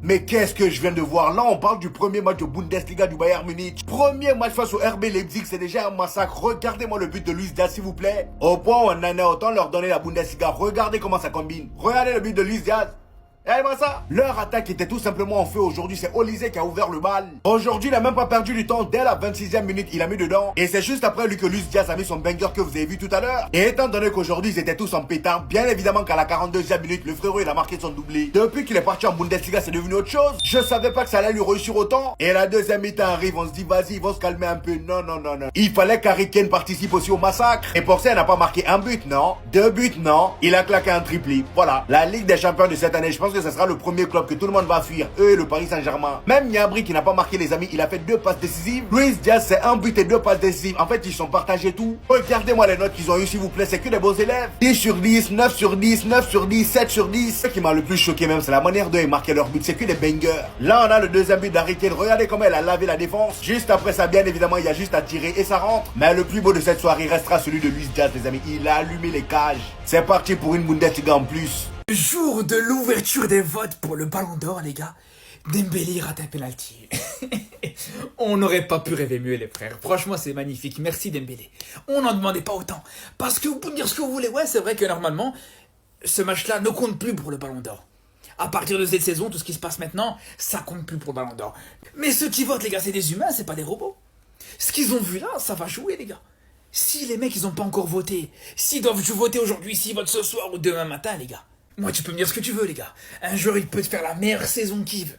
Mais qu'est-ce que je viens de voir? Là, on parle du premier match de Bundesliga du Bayern Munich. Premier match face au RB Leipzig, c'est déjà un massacre. Regardez-moi le but de Luis Diaz, s'il vous plaît. Au point où on en a autant leur donner la Bundesliga. Regardez comment ça combine. Regardez le but de Luis Diaz. Regardez-moi ça. Leur attaque était tout simplement en feu aujourd'hui. C'est Olise qui a ouvert le bal. Aujourd'hui, il n'a même pas perdu du temps. Dès la 26e minute, il a mis dedans. Et c'est juste après lui que Luis Diaz a mis son banger que vous avez vu tout à l'heure. Et étant donné qu'aujourd'hui, ils étaient tous en pétard, bien évidemment qu'à la 42e minute, le frérot, il a marqué son doublé. Depuis qu'il est parti en Bundesliga, c'est devenu autre chose. Je savais pas que ça allait lui réussir autant. Et la deuxième mi-temps arrive, on se dit, vas-y, ils vont se calmer un peu. Non, non, non, non. Il fallait qu'Harry Kane participe aussi au massacre. Et pour ça, il n'a pas marqué un but, non. 2 buts, non. Il a claqué un triplé. Voilà. La Ligue des Champions de cette année, je pense que ce sera le premier club que tout le monde va fuir, eux et le Paris Saint-Germain. Même Gnabry qui n'a pas marqué, les amis, il a fait 2 passes décisives. Luis Diaz, c'est 1 but et 2 passes décisives. En fait, ils sont partagés tout. Regardez-moi les notes qu'ils ont eu, s'il vous plaît, c'est que des beaux élèves. 10 sur 10, 9 sur 10, 9 sur 10, 7 sur 10. Ce qui m'a le plus choqué même, c'est la manière dont ils marquaient leur but, c'est que des bangers. Là, on a le deuxième but d'Harry Kane. Regardez comment elle a lavé la défense. Juste après ça, bien évidemment, il y a juste à tirer et ça rentre. Mais le plus beau de cette soirée restera celui de Luis Diaz, les amis. Il a allumé les cages. C'est parti pour une Bundesliga en plus. Jour de l'ouverture des votes pour le Ballon d'Or, les gars. Dembélé rate un penalty. On n'aurait pas pu rêver mieux, les frères. Franchement, c'est magnifique. Merci Dembélé. On n'en demandait pas autant. Parce que vous pouvez me dire ce que vous voulez. Ouais, c'est vrai que normalement, ce match-là ne compte plus pour le Ballon d'Or. À partir de cette saison, tout ce qui se passe maintenant, ça compte plus pour le Ballon d'Or. Mais ceux qui votent, les gars, c'est des humains, c'est pas des robots. Ce qu'ils ont vu là, ça va jouer, les gars. Si les mecs, ils ont pas encore voté, s'ils doivent voter aujourd'hui, s'ils votent ce soir ou demain matin, les gars. Moi, tu peux me dire ce que tu veux, les gars. Un joueur, il peut te faire la meilleure saison qu'il veut.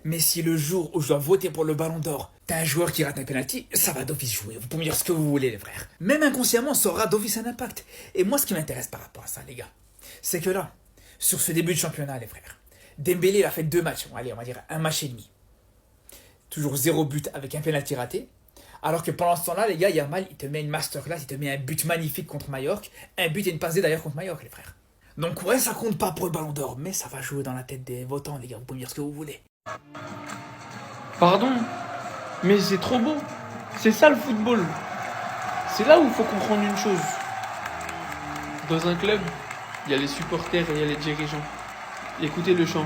Mais si le jour où je dois voter pour le Ballon d'Or, t'as un joueur qui rate un penalty, ça va d'office jouer. Vous pouvez me dire ce que vous voulez, les frères. Même inconsciemment, ça aura d'office un impact. Et moi, ce qui m'intéresse par rapport à ça, les gars, c'est que là, sur ce début de championnat, les frères, Dembélé, il a fait 2 matchs. Bon, allez, on va dire 1 match et demi. Toujours 0 but avec un penalty raté. Alors que pendant ce temps-là, les gars, Yamal, il te met une masterclass, il te met un but magnifique contre Majorque. Un but et une passe D d'ailleurs contre Majorque, les frères. Donc ouais, ça compte pas pour le Ballon d'Or, mais ça va jouer dans la tête des votants, les gars. Vous pouvez me dire ce que vous voulez. Pardon, mais c'est trop beau. C'est ça le football. C'est là où il faut comprendre une chose. Dans un club, il y a les supporters et il y a les dirigeants. Écoutez le chant.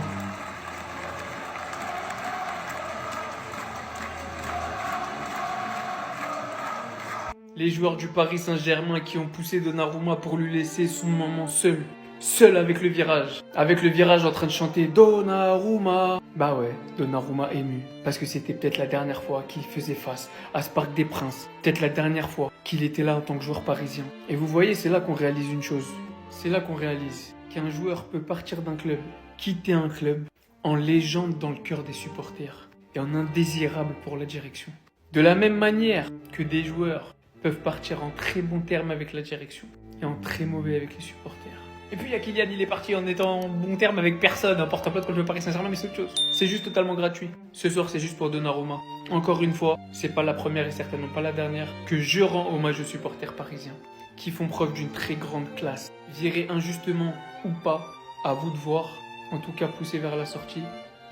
Les joueurs du Paris Saint-Germain qui ont poussé Donnarumma pour lui laisser son moment seul. Seul avec le virage. Avec le virage en train de chanter Donnarumma. Bah ouais, Donnarumma ému. Parce que c'était peut-être la dernière fois qu'il faisait face à ce Parc des Princes. Peut-être la dernière fois qu'il était là en tant que joueur parisien. Et vous voyez, c'est là qu'on réalise une chose. C'est là qu'on réalise qu'un joueur peut partir d'un club, quitter un club, en légende dans le cœur des supporters. Et en indésirable pour la direction. De la même manière que des joueurs peuvent partir en très bon terme avec la direction et en très mauvais avec les supporters. Et puis il y a Kylian, il est parti en étant en bon terme avec personne, en porte-à-faux contre le Paris Saint-Germain, mais c'est autre chose. C'est juste totalement gratuit. Ce soir, c'est juste pour Donnarumma. Encore une fois, c'est pas la première et certainement pas la dernière que je rends hommage aux supporters parisiens, qui font preuve d'une très grande classe. Virés injustement ou pas, à vous de voir. En tout cas, poussé vers la sortie.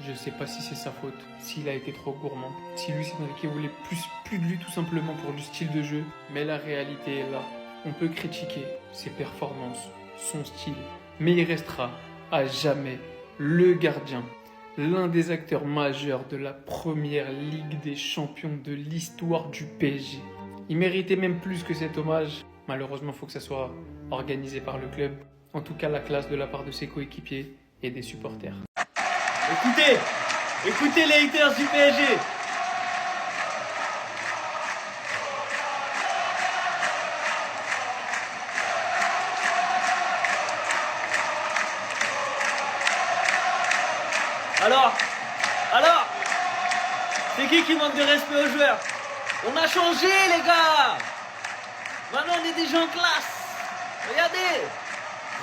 Je sais pas si c'est sa faute, s'il a été trop gourmand, si Luis Enrique voulait plus de lui tout simplement pour du style de jeu. Mais la réalité est là. On peut critiquer ses performances, son style, mais il restera à jamais le gardien, l'un des acteurs majeurs de la première Ligue des Champions de l'histoire du PSG. Il méritait même plus que cet hommage. Malheureusement, il faut que ça soit organisé par le club. En tout cas, la classe de la part de ses coéquipiers et des supporters. Écoutez les haters du PSG. Alors, c'est qui manque de respect aux joueurs? On a changé, les gars. Maintenant, on est des gens classe.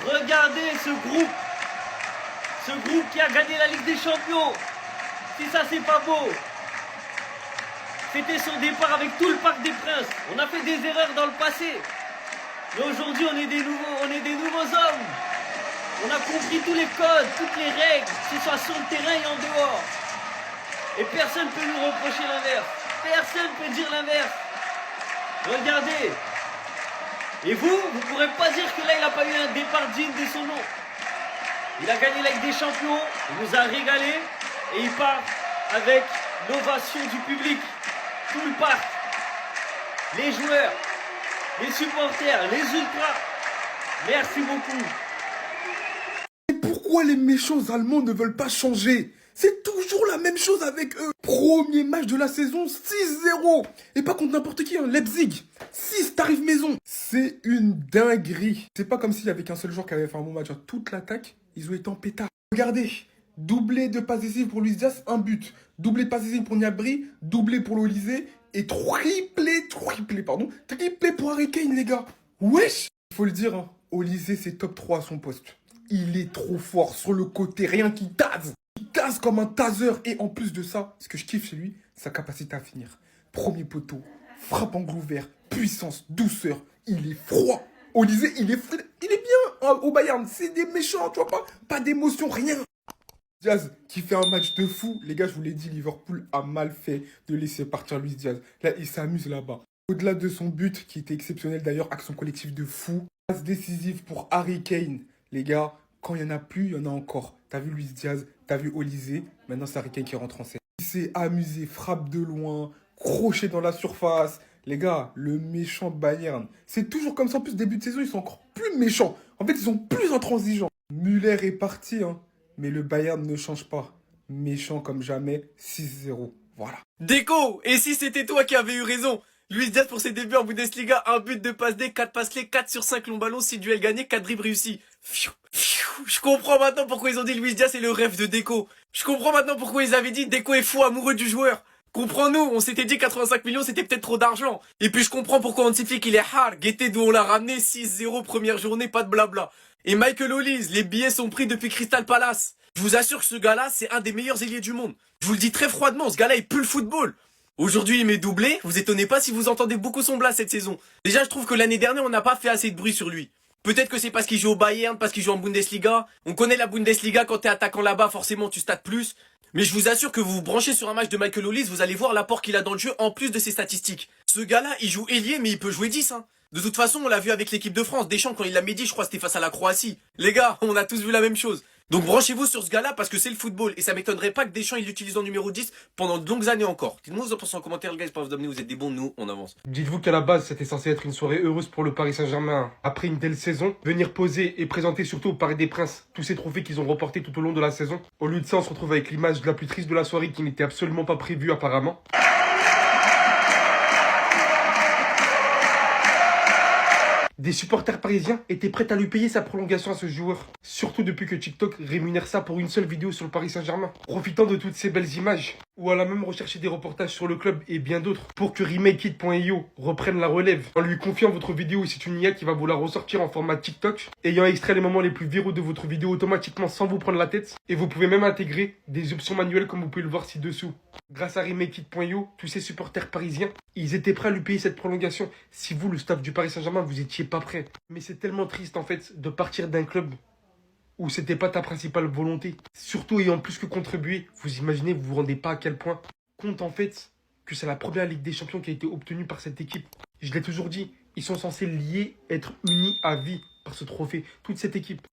Regardez ce groupe qui a gagné la Ligue des Champions. Si ça, c'est pas beau. C'était son départ avec tout le Parc des Princes. On a fait des erreurs dans le passé. Mais aujourd'hui, on est des nouveaux hommes. On a compris tous les codes, toutes les règles, que ce soit sur le terrain et en dehors. Et personne ne peut nous reprocher l'inverse. Personne ne peut dire l'inverse. Regardez. Et vous ne pourrez pas dire que là, il n'a pas eu un départ digne de son nom. Il a gagné la Ligue des Champions, il nous a régalé. Et il part avec l'ovation du public. Tout le parc, les joueurs, les supporters, les ultras. Merci beaucoup. Pourquoi les méchants Allemands ne veulent pas changer? C'est toujours la même chose avec eux. Premier match de la saison, 6-0. Et pas contre n'importe qui, hein, Leipzig. 6, t'arrives maison. C'est une dinguerie. C'est pas comme s'il y avait qu'un seul joueur qui avait fait un bon match. Toute l'attaque, ils ont été en pétard. Regardez, doublé de passes décisives pour Luis Diaz, un but. Doublé de passes décisives pour Gnabry, doublé pour l'Olysée et triplé pour Harry Kane, les gars. Wesh. Il faut le dire, hein, Olysée, c'est top 3 à son poste. Il est trop fort sur le côté, rien qui tase. Il tase comme un taser. Et en plus de ça, ce que je kiffe chez lui, sa capacité à finir. Premier poteau, frappe angle ouvert, puissance, douceur. Il est froid. Olysée, il est bien au Bayern. C'est des méchants, tu vois pas? Pas d'émotion, rien. Diaz qui fait un match de fou. Les gars, je vous l'ai dit, Liverpool a mal fait de laisser partir Luis Diaz. Là, il s'amuse là-bas. Au-delà de son but, qui était exceptionnel d'ailleurs, action collective de fou. Passe décisive pour Harry Kane. Les gars, quand il n'y en a plus, il y en a encore. T'as vu Luis Diaz, t'as vu Olysée, maintenant c'est Harry Kane qui rentre en scène. Il s'est amusé, frappe de loin, crochet dans la surface. Les gars, le méchant Bayern, c'est toujours comme ça. En plus, début de saison, ils sont encore plus méchants. En fait, ils sont plus intransigeants. Müller est parti, hein. Mais le Bayern ne change pas. Méchant comme jamais, 6-0. Voilà. Déco, et si c'était toi qui avais eu raison? Luis Diaz pour ses débuts en Bundesliga, un but de passe D, 4 passes clés, 4 sur 5 longs ballons, 6 duels gagnés, 4 dribbles réussis. Je comprends maintenant pourquoi ils ont dit Luis Diaz est le rêve de Déco. Je comprends maintenant pourquoi ils avaient dit Déco est fou amoureux du joueur. Comprends-nous, on s'était dit 85 millions c'était peut-être trop d'argent. Et puis je comprends pourquoi on signifie qu'il est hard, guetté d'où on l'a ramené, 6-0 première journée, pas de blabla. Et Michael Olise, les billets sont pris depuis Crystal Palace. Je vous assure que ce gars-là, c'est un des meilleurs ailiers du monde. Je vous le dis très froidement, ce gars-là il pue le football. Aujourd'hui, il m'est doublé, vous étonnez pas si vous entendez beaucoup son blast cette saison. Déjà, je trouve que l'année dernière, on n'a pas fait assez de bruit sur lui. Peut-être que c'est parce qu'il joue au Bayern, parce qu'il joue en Bundesliga. On connaît la Bundesliga, quand t'es attaquant là-bas, forcément tu stats plus. Mais je vous assure que vous vous branchez sur un match de Michael Olise, vous allez voir l'apport qu'il a dans le jeu en plus de ses statistiques. Ce gars-là, il joue ailier, mais il peut jouer 10, hein. De toute façon, on l'a vu avec l'équipe de France. Deschamps, quand il l'a médit, je crois que c'était face à la Croatie. Les gars, on a tous vu la même chose. Donc branchez-vous sur ce gars-là parce que c'est le football. Et ça m'étonnerait pas que Deschamps il l'utilise en numéro 10 pendant de longues années encore. Dites-moi ce que vous en pensez en commentaire, les gars. J'espère vous amener, vous êtes des bons, nous, on avance. Dites-vous qu'à la base, c'était censé être une soirée heureuse pour le Paris Saint-Germain. Après une telle saison, venir poser et présenter surtout au Parc des Princes tous ces trophées qu'ils ont remportés tout au long de la saison. Au lieu de ça, on se retrouve avec l'image la plus triste de la soirée qui n'était absolument pas prévue apparemment. Des supporters parisiens étaient prêts à lui payer sa prolongation à ce joueur. Surtout depuis que TikTok rémunère ça pour une seule vidéo sur le Paris Saint-Germain. Profitant de toutes ces belles images, ou à la même rechercher des reportages sur le club et bien d'autres, pour que RemakeIt.io reprenne la relève. En lui confiant votre vidéo, c'est une IA qui va vous la ressortir en format TikTok, ayant extrait les moments les plus viraux de votre vidéo automatiquement sans vous prendre la tête. Et vous pouvez même intégrer des options manuelles comme vous pouvez le voir ci-dessous. Grâce à RemakeIt.io, tous ces supporters parisiens, ils étaient prêts à lui payer cette prolongation. Si vous, le staff du Paris Saint-Germain, vous étiez pas prêts. Mais c'est tellement triste en fait de partir d'un club où c'était pas ta principale volonté. Surtout ayant plus que contribué, vous imaginez, vous vous rendez pas à quel point compte en fait que c'est la première Ligue des Champions qui a été obtenue par cette équipe. Je l'ai toujours dit, ils sont censés liés, être unis à vie par ce trophée. Toute cette équipe.